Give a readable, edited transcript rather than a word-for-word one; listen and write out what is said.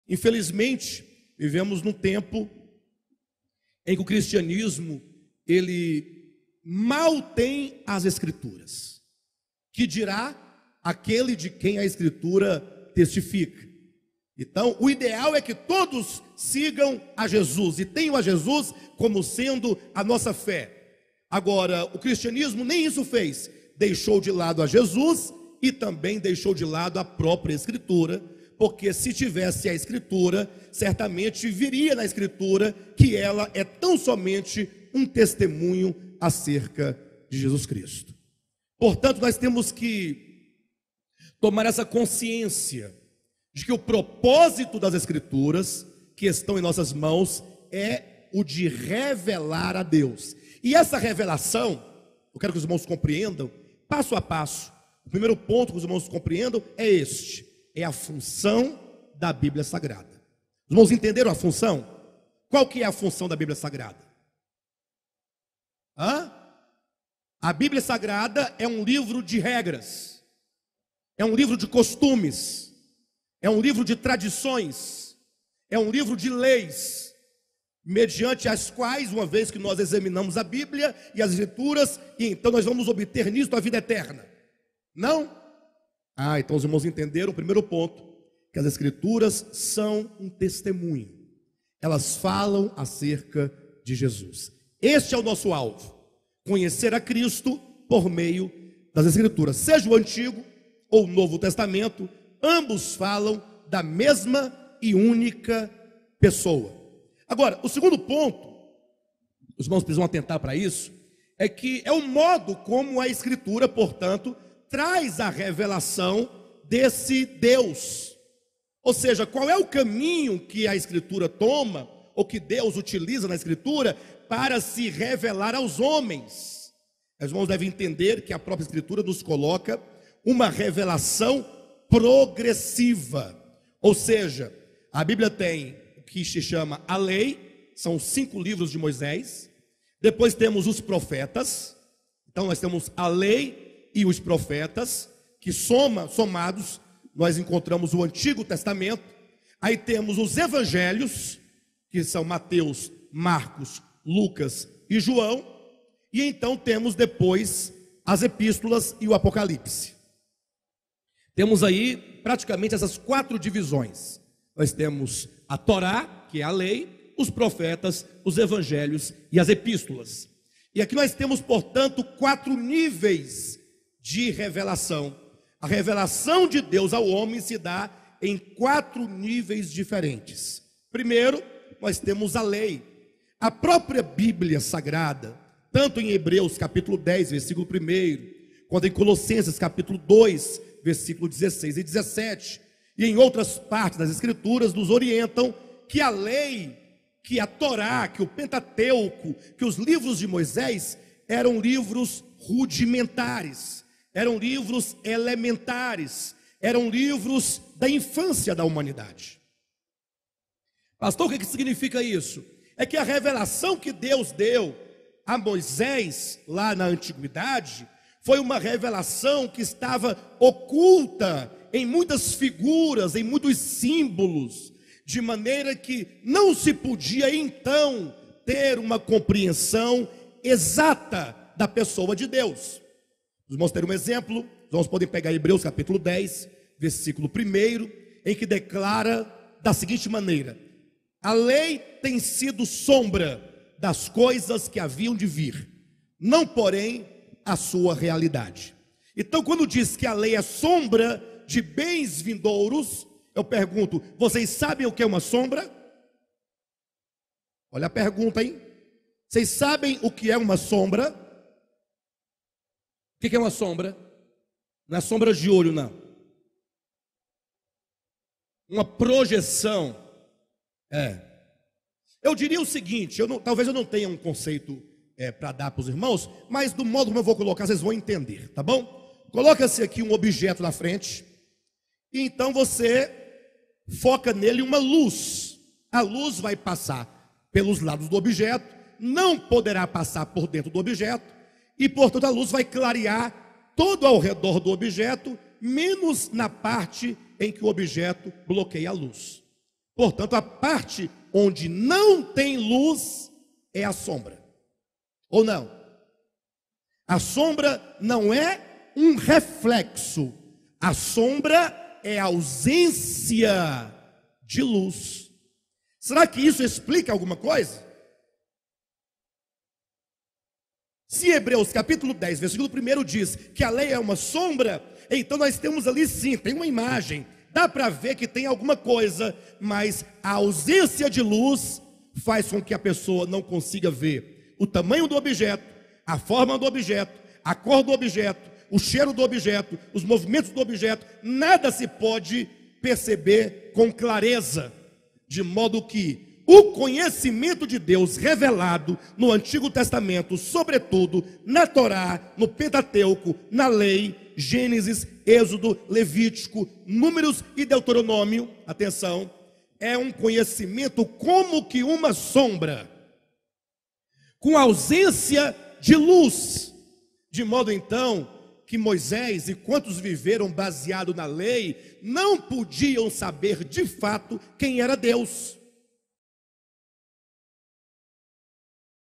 Infelizmente, vivemos num tempo em que o cristianismo, ele mal tem as Escrituras, que dirá aquele de quem a Escritura testifica. Então, o ideal é que todos sigam a Jesus e tenham a Jesus como sendo a nossa fé. Agora, o cristianismo nem isso fez, deixou de lado a Jesus e também deixou de lado a própria Escritura, porque se tivesse a Escritura, certamente viria na Escritura que ela é tão somente um testemunho acerca de Jesus Cristo. Portanto, nós temos que tomar essa consciência de que o propósito das Escrituras que estão em nossas mãos é o de revelar a Deus. E essa revelação, eu quero que os irmãos compreendam, passo a passo. O primeiro ponto que os irmãos compreendam é este: é a função da Bíblia Sagrada. Os irmãos entenderam a função? Qual que é a função da Bíblia Sagrada? A Bíblia Sagrada é um livro de regras, é um livro de costumes, é um livro de tradições, é um livro de leis, mediante as quais, uma vez que nós examinamos a Bíblia e as Escrituras, e então nós vamos obter nisto a vida eterna. Não? Então os irmãos entenderam o primeiro ponto, que as Escrituras são um testemunho. Elas falam acerca de Jesus. Este é o nosso alvo: conhecer a Cristo por meio das Escrituras. Seja o Antigo ou o Novo Testamento, ambos falam da mesma e única pessoa. Agora, o segundo ponto, os irmãos precisam atentar para isso, é que é o modo como a Escritura, portanto, traz a revelação desse Deus. Ou seja, qual é o caminho que a Escritura toma, ou que Deus utiliza na Escritura, para se revelar aos homens. Os irmãos devem entender que a própria Escritura nos coloca uma revelação progressiva. Ou seja, a Bíblia tem o que se chama a lei, são 5 livros de Moisés. Depois temos os profetas. Então nós temos a lei e os profetas, que somados nós encontramos o Antigo Testamento. Aí temos os evangelhos, que são Mateus, Marcos, Lucas e João. E então temos depois as epístolas e o Apocalipse. Temos aí praticamente essas 4 divisões. Nós temos a Torá, que é a lei, os profetas, os evangelhos e as epístolas. E aqui nós temos, portanto, 4 níveis de revelação. A revelação de Deus ao homem se dá em 4 níveis diferentes. Primeiro, nós temos a lei. A própria Bíblia Sagrada, tanto em Hebreus capítulo 10, versículo 1, quanto em Colossenses capítulo 2, versículo 16 e 17, e em outras partes das Escrituras, nos orientam que a lei, que a Torá, que o Pentateuco, que os livros de Moisés eram livros rudimentares, eram livros elementares, eram livros da infância da humanidade. Pastor, o que significa isso? É que a revelação que Deus deu a Moisés lá na antiguidade foi uma revelação que estava oculta em muitas figuras, em muitos símbolos, de maneira que não se podia então ter uma compreensão exata da pessoa de Deus. Vamos ter um exemplo. Nós podemos pegar Hebreus capítulo 10, versículo 1, em que declara da seguinte maneira: a lei tem sido sombra das coisas que haviam de vir, não porém a sua realidade. Então, quando diz que a lei é sombra de bens vindouros, eu pergunto: vocês sabem o que é uma sombra? Olha a pergunta, hein? Vocês sabem o que é uma sombra? O que é uma sombra? Não é sombra de olho, não. Uma projeção. Eu diria o seguinte, talvez eu não tenha um conceito para dar para os irmãos, mas do modo como eu vou colocar, vocês vão entender, tá bom? Coloca-se aqui um objeto na frente, e então você foca nele uma luz. A luz vai passar pelos lados do objeto, não poderá passar por dentro do objeto, e portanto a luz vai clarear todo ao redor do objeto, menos na parte em que o objeto bloqueia a luz. Portanto, a parte onde não tem luz é a sombra. Ou não? A sombra não é um reflexo. A sombra é a ausência de luz. Será que isso explica alguma coisa? Se Hebreus capítulo 10, versículo 1 diz que a lei é uma sombra, então nós temos ali sim, tem uma imagem, dá para ver que tem alguma coisa, mas a ausência de luz faz com que a pessoa não consiga ver o tamanho do objeto, a forma do objeto, a cor do objeto, o cheiro do objeto, os movimentos do objeto, nada se pode perceber com clareza, de modo que o conhecimento de Deus revelado no Antigo Testamento, sobretudo na Torá, no Pentateuco, na lei, Gênesis, Êxodo, Levítico, Números e Deuteronômio, atenção, é um conhecimento como que uma sombra, com ausência de luz, de modo então que Moisés e quantos viveram baseado na lei, não podiam saber de fato quem era Deus.